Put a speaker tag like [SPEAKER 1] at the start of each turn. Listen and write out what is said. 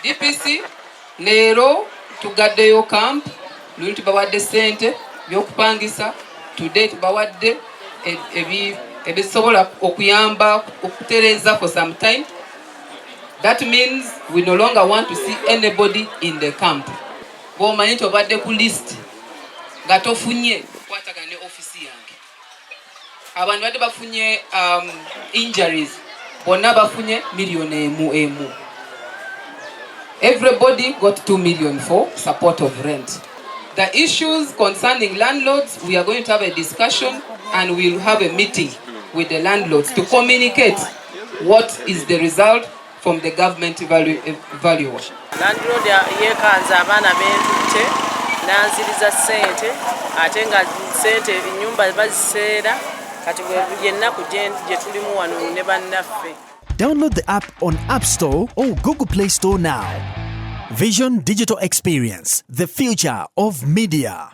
[SPEAKER 1] DPC leero tugaddeyo camp luli tubawadde ssente by'okupangisa today tubawadde ebisobola okuyamba okutereeza for some time. That means we no longer want to see anybody in the camp. Bw'omanyi nti obadde ku list nga tofunye kwatagana ne ofisi yange. Abantu badde bafunye injuries bonna bafunye million emu. Everybody got 2 million for support of rent. The issues concerning landlords, we are going to have a discussion and we'll have a meeting with the landlords to communicate what is the result from the government evaluation.
[SPEAKER 2] Landlord yekanza abaana b'entutte n'anziriza ssente ate nga ssente ennyumba baziseera kati bwe ennaku gye tulimu wano ne bannaffe.
[SPEAKER 3] Download the app on App Store or Google Play Store now. Vision Digital Experience, the future of media.